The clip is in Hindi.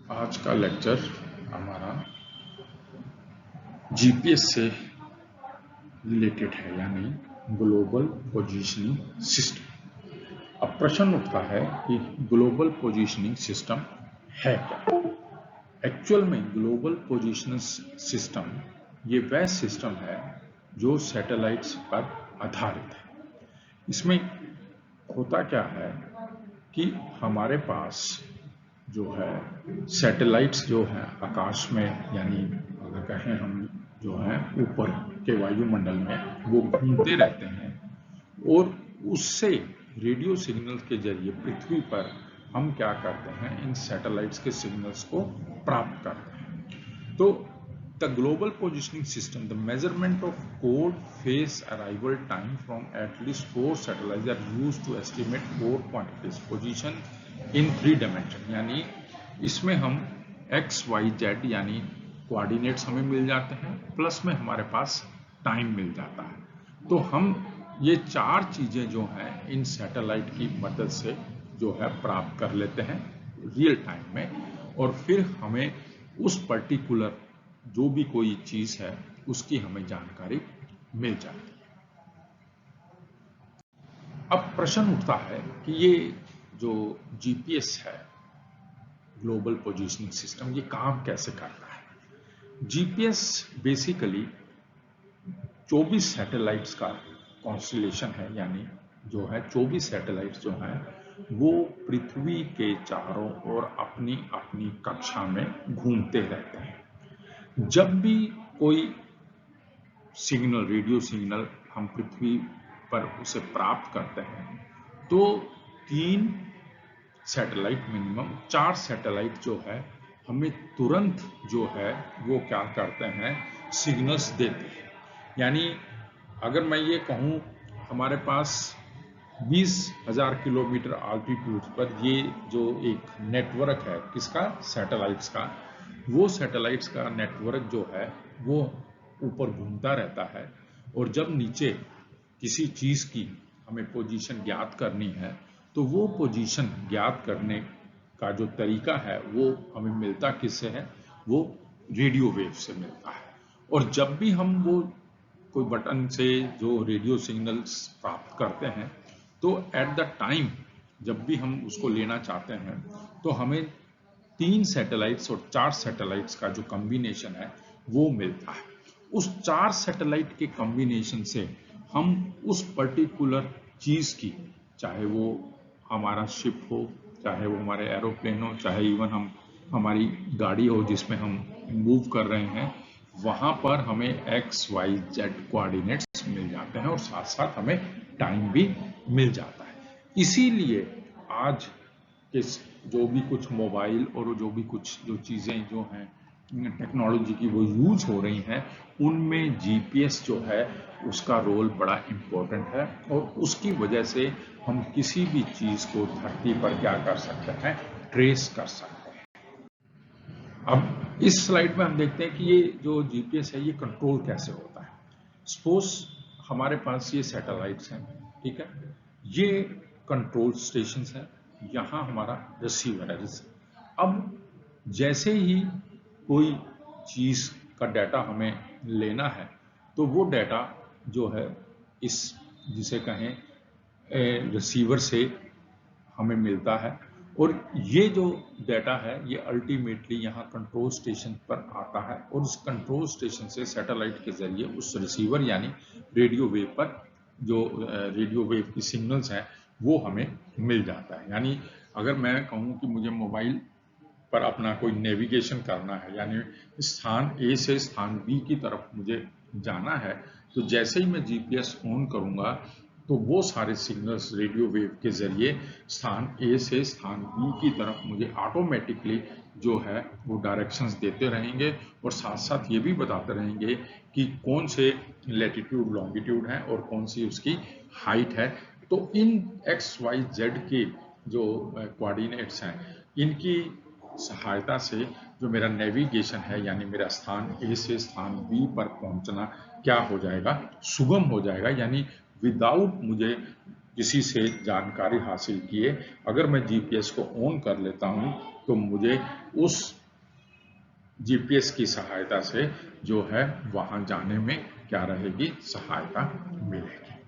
आज का लेक्चर हमारा जीपीएस से रिलेटेड है, यानी ग्लोबल पोजीशनिंग सिस्टम। अब प्रश्न उठता है कि ग्लोबल पोजीशनिंग सिस्टम है क्या। एक्चुअल में ग्लोबल पोजीशनिंग सिस्टम ये वह सिस्टम है जो सैटेलाइट्स पर आधारित है। इसमें होता क्या है कि हमारे पास जो है सैटेलाइट्स जो है आकाश में, यानी अगर कहें हम जो है ऊपर के वायुमंडल में, वो घूमते रहते हैं और उससे रेडियो सिग्नल के जरिए पृथ्वी पर हम क्या करते हैं, इन सैटेलाइट्स के सिग्नल्स को प्राप्त करते हैं। तो the global positioning system, the measurement of code phase arrival time from at least 4 satellites are used to estimate 4 quantities position in 3 dimension. यानी इसमें हम एक्स वाई जेड यानी कोऑर्डिनेट्स हमें मिल जाते हैं, प्लस में हमारे पास टाइम मिल जाता है। तो हम ये 4 चीजें जो हैं इन सैटेलाइट की मदद से जो है प्राप्त कर लेते हैं रियल टाइम में, और फिर हमें उस पर्टिकुलर जो भी कोई चीज है उसकी हमें जानकारी मिल जाती है। अब प्रश्न उठता है कि ये जो जीपीएस है, ग्लोबल पोजीशनिंग सिस्टम, ये काम कैसे करता है। जीपीएस बेसिकली 24 सैटेलाइट्स का कॉन्स्टलेशन है, यानी जो है 24 सैटेलाइट्स जो हैं वो पृथ्वी के चारों ओर अपनी अपनी कक्षा में घूमते रहते हैं। जब भी कोई सिग्नल, रेडियो सिग्नल हम पृथ्वी पर उसे प्राप्त करते हैं तो 3 सैटेलाइट, मिनिमम 4 सैटेलाइट जो है हमें तुरंत जो है वो क्या करते हैं, सिग्नल्स देते हैं। यानी अगर मैं ये कहूँ हमारे पास 20,000 किलोमीटर आल्टीट्यूड पर ये जो एक नेटवर्क है किसका, सैटेलाइट्स का, वो सैटेलाइट्स का नेटवर्क जो है वो ऊपर घूमता रहता है, और जब नीचे किसी चीज की हमें पोजीशन ज्ञात करनी है तो वो पोजीशन ज्ञात करने का जो तरीका है वो हमें मिलता किससे है, वो रेडियो वेव से मिलता है। और जब भी हम वो कोई बटन से जो रेडियो सिग्नल्स प्राप्त करते हैं तो एट द टाइम जब भी हम उसको लेना चाहते हैं तो हमें 3 सैटेलाइट्स और 4 सैटेलाइट्स का जो कॉम्बिनेशन है वो मिलता है। उस 4 सैटेलाइट के कॉम्बिनेशन से हम उस पर्टिकुलर चीज की, चाहे वो हमारा शिप हो, चाहे वो हमारे एरोप्लेन हो, चाहे इवन हम हमारी गाड़ी हो जिसमें हम मूव कर रहे हैं, वहां पर हमें एक्स वाई जेड कोऑर्डिनेट्स मिल जाते हैं और साथ साथ हमें टाइम भी मिल जाता है। इसीलिए आज के जो भी कुछ मोबाइल और जो भी कुछ जो चीजें जो हैं टेक्नोलॉजी की वो यूज हो रही हैं, उनमें जीपीएस जो है उसका रोल बड़ा इम्पोर्टेंट है, और उसकी वजह से हम किसी भी चीज को धरती पर क्या कर सकते हैं, ट्रेस कर सकते हैं। अब इस स्लाइड में हम देखते हैं कि ये जो जीपीएस है ये कंट्रोल कैसे होता है। सपोज हमारे पास ये सैटेलाइट्स हैं, ठीक है, ये कंट्रोल स्टेशन है, यहाँ हमारा रिसीवर है। अब जैसे ही कोई चीज का डाटा हमें लेना है तो वो डाटा जो है इस जिसे कहें रिसीवर से हमें मिलता है, और ये जो डाटा है ये अल्टीमेटली यहाँ कंट्रोल स्टेशन पर आता है, और उस कंट्रोल स्टेशन से सैटेलाइट के जरिए उस रिसीवर यानी रेडियो वेव पर जो रेडियो वेव की सिग्नल्स हैं वो हमें मिल जाता है। यानी अगर मैं कहूँ कि मुझे मोबाइल पर अपना कोई नेविगेशन करना है, यानी स्थान ए से स्थान बी की तरफ मुझे जाना है, तो जैसे ही मैं जीपीएस ऑन करूंगा तो वो सारे सिग्नल्स रेडियो वेव के जरिए स्थान ए से स्थान बी की तरफ मुझे ऑटोमेटिकली जो है वो डायरेक्शंस देते रहेंगे, और साथ साथ ये भी बताते रहेंगे कि कौन से लैटिट्यूड लॉन्गिट्यूड है और कौन सी उसकी हाइट है। तो इन एक्स वाई जेड के जो कोऑर्डिनेट्स हैं इनकी सहायता से जो मेरा नेविगेशन है, यानी मेरा स्थान ए से स्थान बी पर पहुंचना क्या हो जाएगा, सुगम हो जाएगा। यानी विदाउट मुझे किसी से जानकारी हासिल किए अगर मैं जीपीएस को ऑन कर लेता हूं तो मुझे उस जीपीएस की सहायता से जो है वहां जाने में क्या रहेगी, सहायता मिलेगी।